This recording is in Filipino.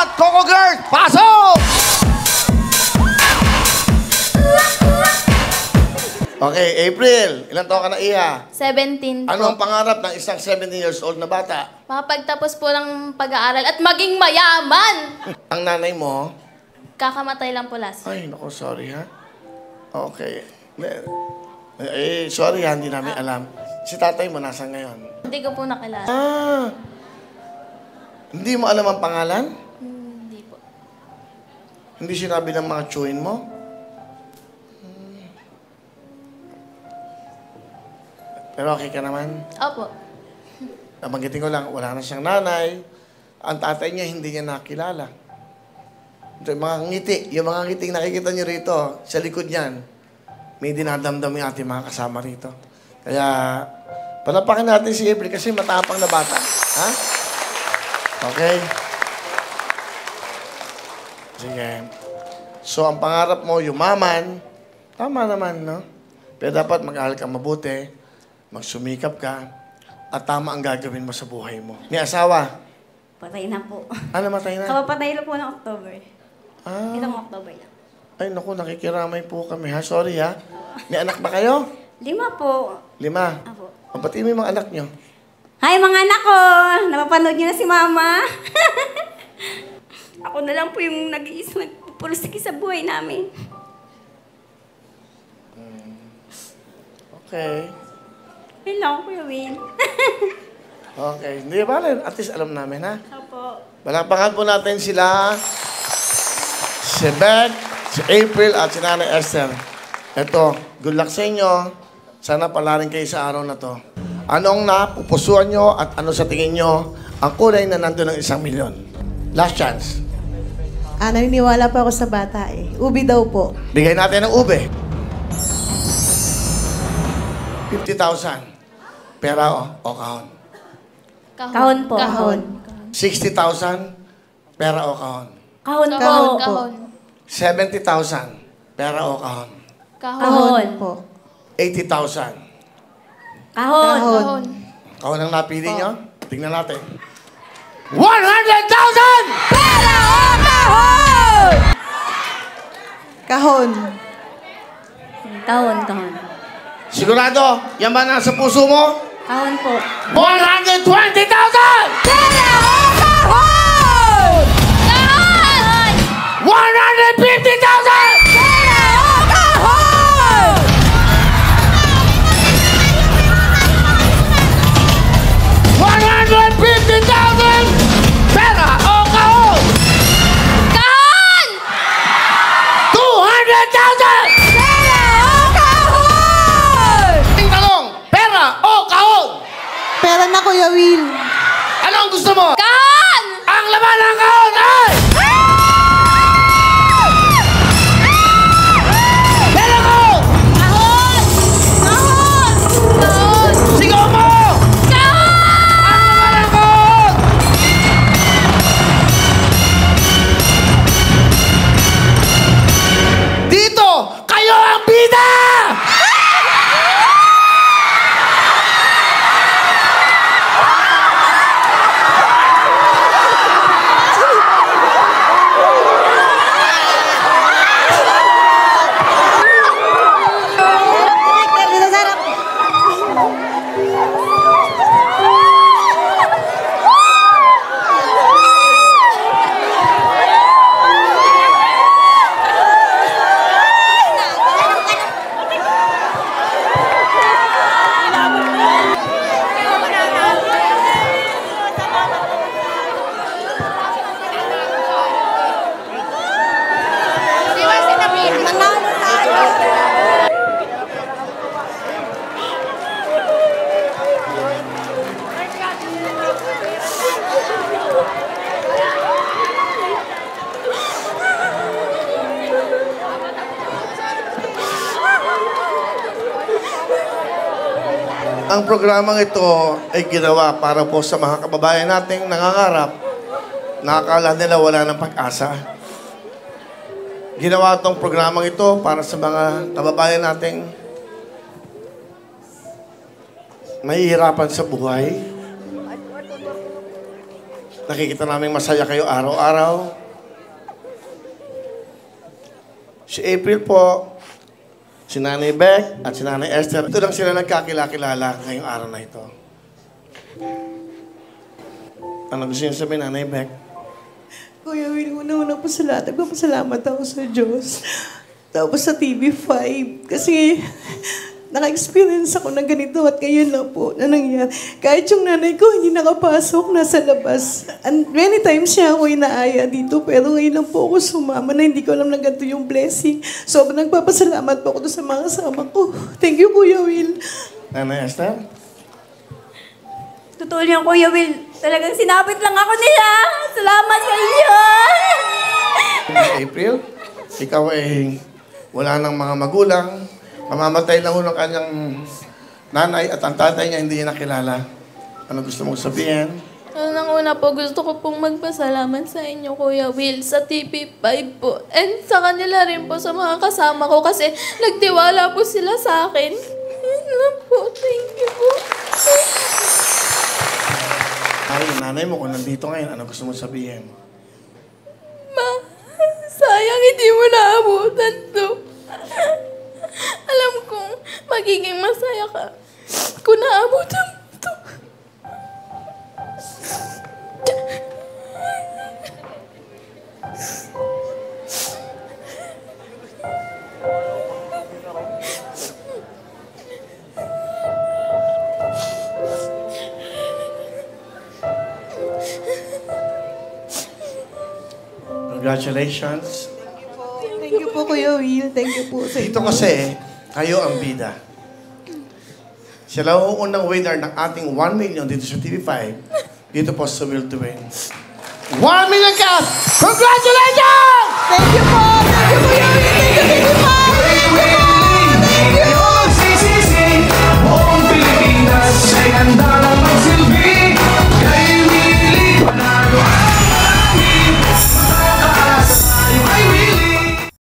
at Coco Girl, pasok! Okay, April, ilan taon ka na iya? 17 po. Ano ang pangarap ng isang 17 years old na bata? Makapagtapos po ng pag-aaral at maging mayaman! Ang nanay mo? Kakamatay lang po last. Ay, naku, sorry ha. Okay. Sorry ha, hindi namin alam. Si tatay mo, nasaan ngayon? Hindi ko po nakilala. Ah! Hindi mo alam ang pangalan? Hindi po. Hindi sinabi ng mga tsuhin mo? Pero okay ka naman? Opo. Nabanggitin ko lang, wala na siyang nanay. Ang tatay niya, hindi niya nakilala. Ito, yung mga ngiti, yung mga ngiting nakikita niyo rito, sa likod niyan, may dinadamdam yung ating mga kasama rito. Kaya, palapakin natin si April kasi matapang na bata. Ha? Okay? Sige. So, ang pangarap mo, yumaman, tama naman, no? Pero dapat mag-aaral ka mabuti, magsumikap ka, at tama ang gagawin mo sa buhay mo. May asawa? Patay na po. Ano, matay na? Kapapatay lang po ng October. Ah. Itong October lang. Ay, naku, nakikiramay po kami, ha? Sorry, ha? May anak ba kayo? 5 po. 5. Apo. O, ba't yung mga anak nyo? Hi mga anak ko! Napapanood niyo na si Mama. Ako na lang po yung nag-iisa nagpupursiki sa buhay namin. Okay. Yun lang, Kuya Will. Okay. Hindi ba? At least alam namin, ha? Opo. Balakpakan po natin sila. Si Beth, si April, at si Nanay Esther. Ito, good luck sa inyo. Sana palarin kayo sa araw na to. Anong napupusuan nyo at ano sa tingin nyo ang kulay na nandun ng 1 milyon? Last chance. Naniniwala pa ako sa bata eh. Ubi daw po. Bigay natin ng ube. 50,000. Pera o kahon? Kahon po. Kahon. 60,000. Pera o kahon? Kahon po. Kahon, kahon. 70,000. Pera o kahon? Kahon. Kahon. Po. 80,000. Kahon. Kahon. Kahon ang napili nyo? Tingnan natin. 100,000! Pera o kahon! Kahon. Kahon, kahon. Sigurado, yan ba nasa puso mo? Kahon po. 120,000! Pera o kahon! Kahon! 150,000! Pera o kahon! 150,000! Pera o kahon? Kahon! 200,000! Pera o kahon! Ting tanong, pera o kahon? Pera na, Kuya Will. Ano ang gusto mo? Kahon! Ang laman ng kahon ay... Pera ko! Kahon! Kahon! Kahon! Sigaw mo! Kahon! Ang laman ng kahon! Dito, kayo ang bida! Ang programang ito ay ginawa para po sa mga kababayan nating nangangarap na akala nila wala ng pag-asa. Ginawa itong programang ito para sa mga kababayan nating mahihirapan sa buhay. Nakikita namin masaya kayo araw-araw. Si April po, si Nanay Beck at si Nanay Esther, ito lang sila nagkakilala ngayong araw na ito. Ano gusto niyo sabihin, Nanay Beck? Kuya Will, una-una po sa lahat, nagpapasalamat ako sa Diyos. Tapos sa TV5. Kasi naka-experience ako ng ganito at ngayon lang po na nangyari. Kahit yung nanay ko hindi nakapasok, nasa labas. And many times siya ako inaaya dito, pero ngayon lang po ako sumama na hindi ko alam na ganito yung blessing. So, nagpapasalamat po ako doon sa mga kasama ko. Thank you, Kuya Will. Nanay Esther? Totoo niyan, Kuya Will. Talagang sinapit lang ako nila. Salamat sa inyo. April, ikaw ay wala ng mga magulang. Mamamatay lang ng kanyang nanay at ang tatay niya hindi niya nakilala. Ano gusto mong sabihin? Unang-una po, gusto ko pong magpasalamat sa inyo, Kuya Will, sa TV5 po. And sa kanila rin po, sa mga kasama ko, kasi nagtiwala po sila sa akin. Yun lang po. Thank you po. Ay, yung nanay mo kung nandito ngayon, ano gusto mong sabihin? Ma, sayang hindi mo naabutan to. Alam kong magiging masaya ka kung naabutan mo to. Congratulations. Thank you po, Kuya Will. Thank you po sa Dito kasi, kayo ang bida. Sila ang unang winner ng ating 1 million dito sa TV5. Dito po sa Will to Win. 1 million cash! Congratulations! Thank you po!